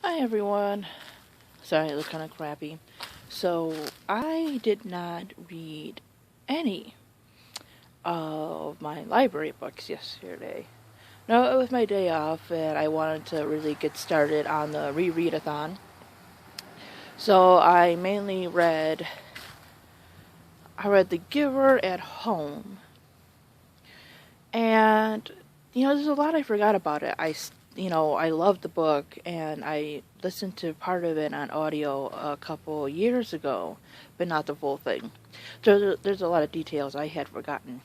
Hi everyone. Sorry, I look kind of crappy. So, I did not read any of my library books yesterday. No, it was my day off, and I wanted to really get started on the rereadathon. So, I read The Giver at home. And, there's a lot I forgot about it. I loved the book, and I listened to part of it on audio a couple years ago, but not the full thing. So there's a lot of details I had forgotten.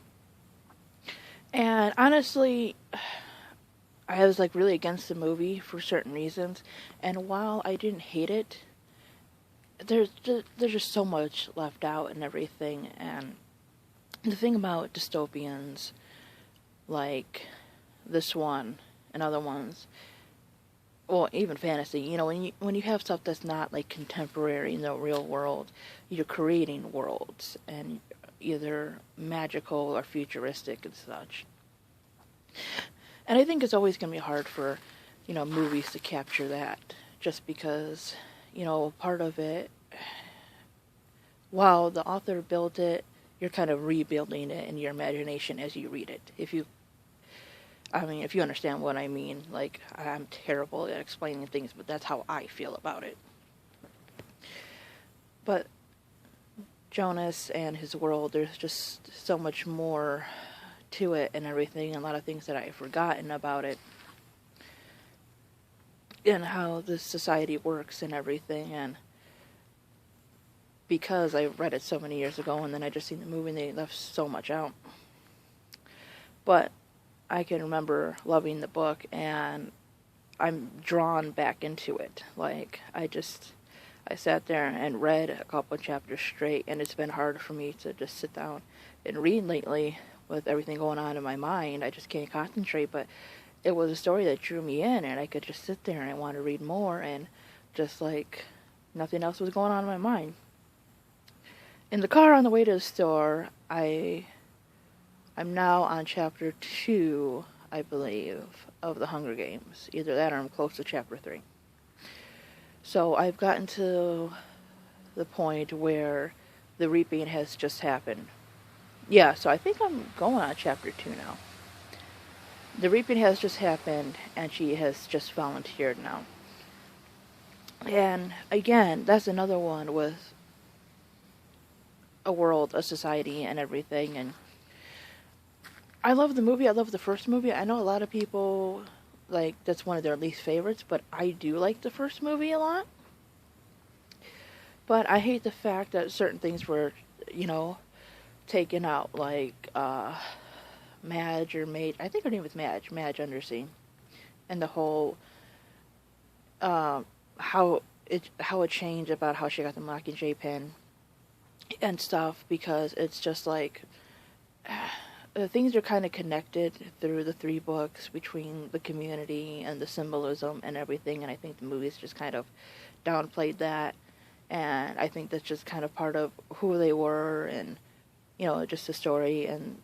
And honestly, I was like really against the movie for certain reasons, and while I didn't hate it, there's just so much left out and everything. And the thing about dystopians like this one and other ones, well, even fantasy, when you have stuff that's not like contemporary in the real world, you're creating worlds and either magical or futuristic and such. And I think it's always going to be hard for, movies to capture that, just because, part of it, while the author built it, you're kind of rebuilding it in your imagination as you read it. If you understand what I mean, like, I'm terrible at explaining things, but that's how I feel about it. But Jonas and his world, there's just so much more to it and everything, and a lot of things that I've forgotten about it, and how this society works and everything, and because I read it so many years ago, and then I just seen the movie, and they left so much out. But I can remember loving the book, and I'm drawn back into it. Like, I sat there and read a couple of chapters straight, and it's been hard for me to just sit down and read lately with everything going on in my mind. I just can't concentrate, but it was a story that drew me in, and I could just sit there and I wanted to read more, and just like nothing else was going on in my mind. In the car on the way to the store, I'm now on chapter 2, I believe, of the Hunger Games. Either that or I'm close to chapter 3. So I've gotten to the point where the reaping has just happened. Yeah, so I think I'm going on chapter 2 now. The reaping has just happened, and she has just volunteered now. And again, that's another one with a world, a society, and everything, and I love the movie. I love the first movie. I know a lot of people, like, that's one of their least favorites, but I do like the first movie a lot. But I hate the fact that certain things were, taken out, like, Madge or Mage. I think her name was Madge Undersea. And the whole, how it changed about how she got the Mockingjay pin and stuff, because it's just like, things are kind of connected through the 3 books between the community and the symbolism and everything, and I think the movies just kind of downplayed that, and I think that's just kind of part of who they were, and, just the story and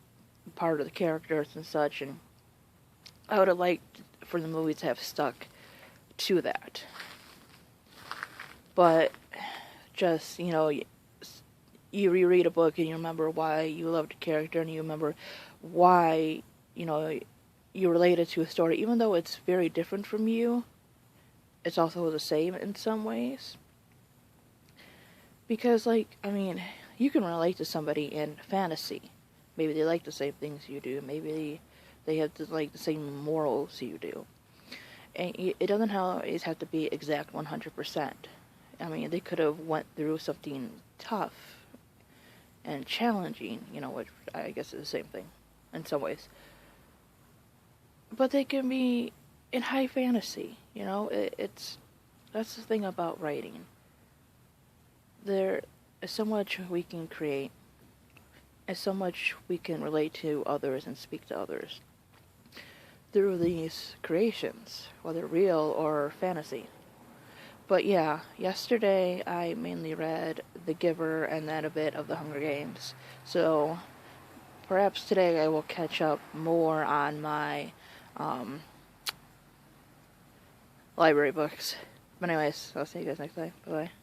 part of the characters and such, and I would have liked for the movies to have stuck to that. But just, you reread a book and you remember why you loved a character, and you remember why, you related to a story. Even though it's very different from you, it's also the same in some ways. Because, you can relate to somebody in fantasy. Maybe they like the same things you do. Maybe they have the same morals you do. And it doesn't always have to be exact 100%. They could have went through something tough and challenging, which I guess is the same thing in some ways. But they can be in high fantasy, that's the thing about writing. There is so much we can create, and so much we can relate to others and speak to others through these creations, whether real or fantasy. But yeah, yesterday I mainly read The Giver and then a bit of The Hunger Games. So perhaps today I will catch up more on my library books. But anyways, I'll see you guys next time. Bye-bye.